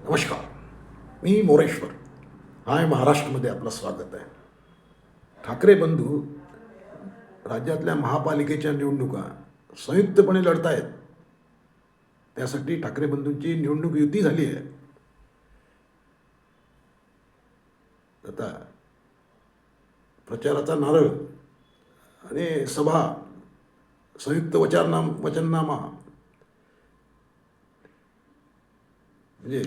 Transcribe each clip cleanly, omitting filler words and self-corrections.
नमस्कार. मी मोरेश्वर. हाय महाराष्ट्रामध्ये आपलं स्वागत आहे. ठाकरे बंधू राज्यातल्या महापालिकेच्या निवडणुका संयुक्तपणे लढत आहेत. त्यासाठी ठाकरे बंधूंची निवडणूक युती झाली आहे. आता प्रचाराचा नारळ आणि सभा, संयुक्त वचननामा म्हणजे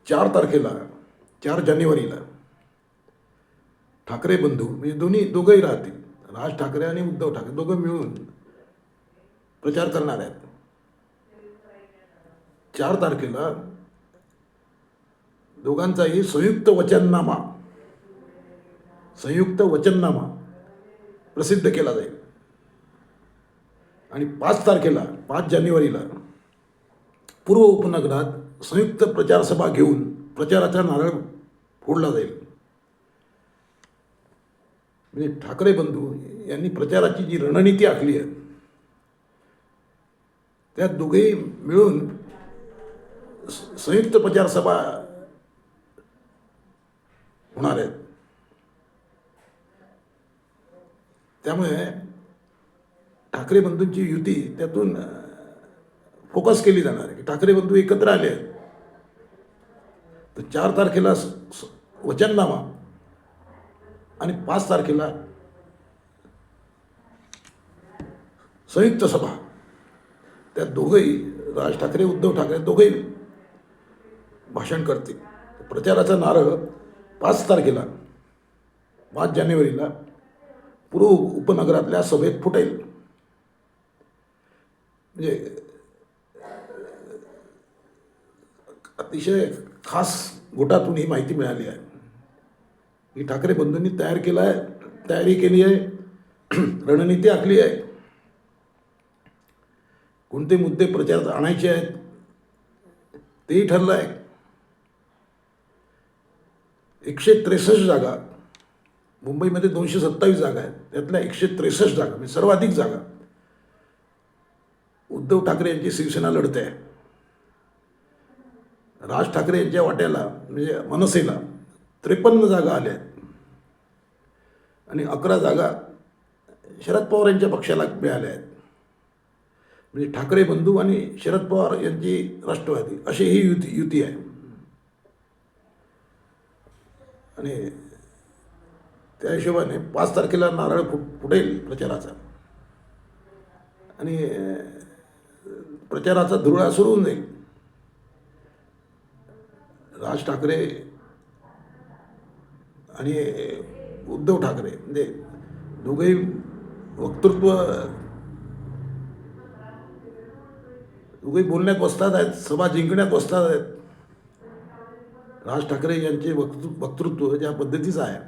4 तारखेला 4 जानेवारीला ठाकरे बंधू म्हणजे दोघंही राहतील. राज ठाकरे आणि उद्धव ठाकरे दोघं मिळून प्रचार करणार आहेत. 4 तारखेला दोघांचाही संयुक्त वचननामा प्रसिद्ध केला जाईल. आणि 5 तारखेला 5 जानेवारीला पूर्व उपनगरात संयुक्त प्रचार सभा घेऊन प्रचाराचा नारळ फोडला जाईल. म्हणजे ठाकरे बंधू यांनी प्रचाराची जी रणनीती आखली आहे त्यात दोघेही मिळून संयुक्त प्रचार सभा होणार आहेत. त्यामुळे ठाकरे बंधूंची युती त्यातून फोकस केली जाणार आहे की ठाकरे बंधू एकत्र आले आहेत. तर 4 तारखेला वचननामा आणि 5 तारखेला संयुक्त सभा. त्यात दोघंही राज ठाकरे उद्धव ठाकरे दोघंही भाषण करतील. प्रचाराचा नारळ 5 तारखेला 5 जानेवारीला पूर्व उपनगरातल्या सभेत फुटेल. म्हणजे अतिशय खास गोटातून ही माहिती मिळाली आहे की ठाकरे बंधूंनी तयारी केली आहे, रणनीती आखली आहे. कोणते मुद्दे प्रचारात आणायचे आहेत तेही ठरलं आहे. 163 जागा, मुंबईमध्ये 227 जागा आहेत, त्यातल्या 163 जागा म्हणजे सर्वाधिक जागा उद्धव ठाकरे यांची शिवसेना लढते आहे. राज ठाकरे यांच्या वाट्याला म्हणजे मनसेला 53 जागा आल्या आहेत आणि 11 जागा शरद पवार यांच्या पक्षाला मिळाल्या आहेत. म्हणजे ठाकरे बंधू आणि शरद पवार यांची राष्ट्रवादी अशी ही युती आहे. आणि त्या हिशोबाने 5 तारखेला नारळ फुटेल प्रचाराचा आणि प्रचाराचा धुरळा सुरू होऊन जाईल. राज ठाकरे आणि उद्धव ठाकरे म्हणजे दोघेही दोघेही बोलण्यात बसतात आहेत, सभा जिंकण्यात बसतात आहेत. राज ठाकरे यांचे वक्तृत्व ज्या पद्धतीचं आहे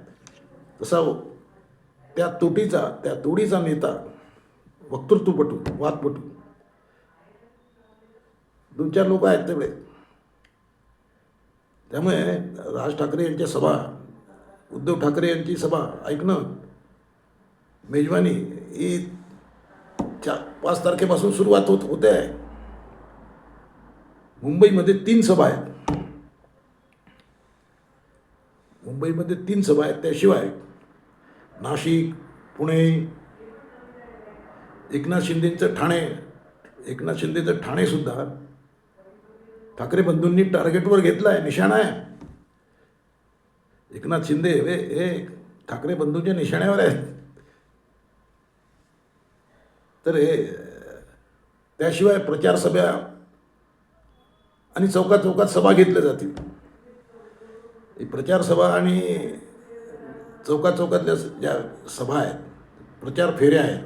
तसा त्या तोडीचा नेता, वक्तृत्वपटू, वादपटू 2-4 लोक आहेत तेवढे. त्यामुळे राज ठाकरे यांच्या सभा, उद्धव ठाकरे यांची सभा ऐकणं, मेजवानी ही 5 तारखेपासून सुरुवात होते आहे. मुंबईमध्ये 3 सभा आहेत. त्याशिवाय नाशिक, पुणे, एकनाथ शिंदेचं ठाणेसुद्धा ठाकरे बंधूंनी टार्गेटवर घेतलं आहे, निशाणा आहे. एकनाथ शिंदे हे ठाकरे बंधूंच्या निशाण्यावर आहेत. तर त्याशिवाय प्रचार सभा आणि चौकात सभा घेतल्या जातील. प्रचार सभा आणि चौकातल्या ज्या सभा आहेत, प्रचार फेऱ्या आहेत,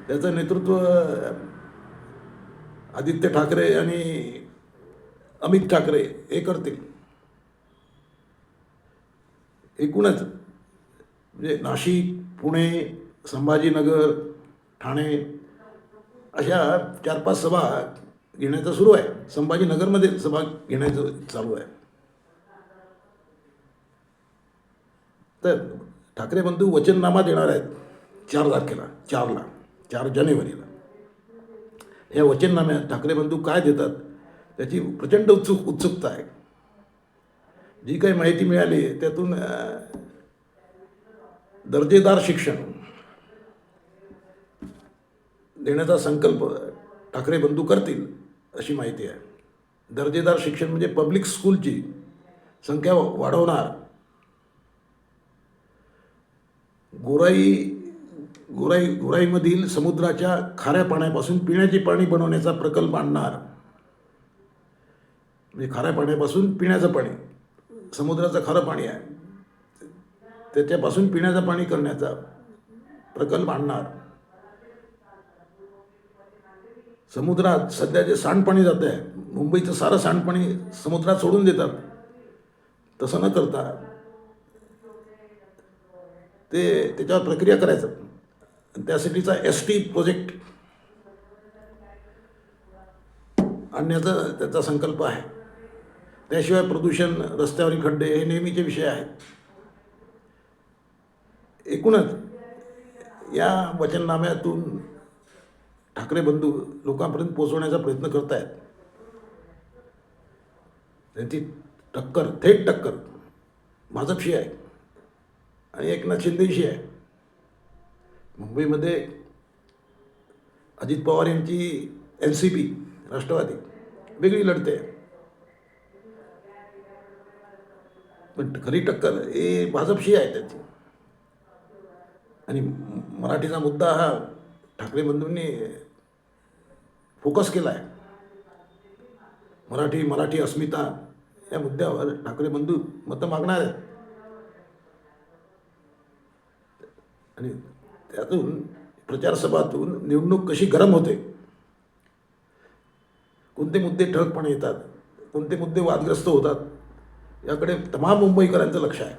त्याचं नेतृत्व आदित्य ठाकरे आणि अमित ठाकरे हे करतील. एकूणच म्हणजे नाशिक, पुणे, संभाजीनगर, ठाणे अशा 4-5 सभा घेण्याचं सुरू आहे. संभाजीनगरमध्ये सभा घेण्याचं चालू आहे. तर ठाकरे बंधू वचननामा देणार आहेत 4 तारखेला 4 जानेवारीला. या वचननाम्यात ठाकरे बंधू काय देतात त्याची प्रचंड उत्सुकता आहे. जी काही माहिती मिळाली आहे त्यातून दर्जेदार शिक्षण देण्याचा संकल्प ठाकरे बंधू करतील अशी माहिती आहे. दर्जेदार शिक्षण म्हणजे पब्लिक स्कूलची संख्या वाढवणार, गोराईमधील समुद्राच्या खाऱ्या पाण्यापासून पिण्याचे पाणी बनवण्याचा प्रकल्प आणणार. म्हणजे खाऱ्या पाण्यापासून पिण्याचं पाणी, समुद्राचं खारं पाणी आहे त्याच्यापासून पिण्याचं पाणी करण्याचा प्रकल्प आणणार. समुद्रात सध्या जे सांडपाणी जात आहे, मुंबईचं सारं सांडपाणी समुद्रात सोडून देतात, तसं न करता त्याच्यावर प्रक्रिया करायचं. त्यासाठीचा ST प्रोजेक्ट आणण्याचा त्याचा संकल्प आहे. त्याशिवाय प्रदूषण, रस्त्यावरील खड्डे हे नेहमीचे विषय आहेत. एकूणच या वचननाम्यातून ठाकरे बंधू लोकांपर्यंत पोहोचवण्याचा प्रयत्न करत आहेत. त्यांची थेट टक्कर भाजपशी आहे आणि एकनाथ शिंदेशी आहे. मुंबईमध्ये अजित पवार यांची NCP राष्ट्रवादी वेगळी लढते, पण खरी टक्कर हे भाजपशी आहे त्याची. आणि मराठीचा मुद्दा हा ठाकरे बंधूंनी फोकस केला आहे. मराठी अस्मिता या मुद्द्यावर ठाकरे बंधू मतं मागणार आहेत. आणि त्यातून प्रचारसभातून निवडणूक कशी गरम होते, कोणते मुद्दे ठळकपणे येतात, कोणते मुद्दे वादग्रस्त होतात, याकडे तमाम मुंबईकरांचं लक्ष आहे.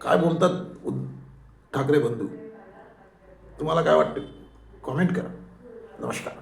काय बोलतात ठाकरे बंधू, तुम्हाला काय वाटते? कॉमेंट करा. नमस्कार.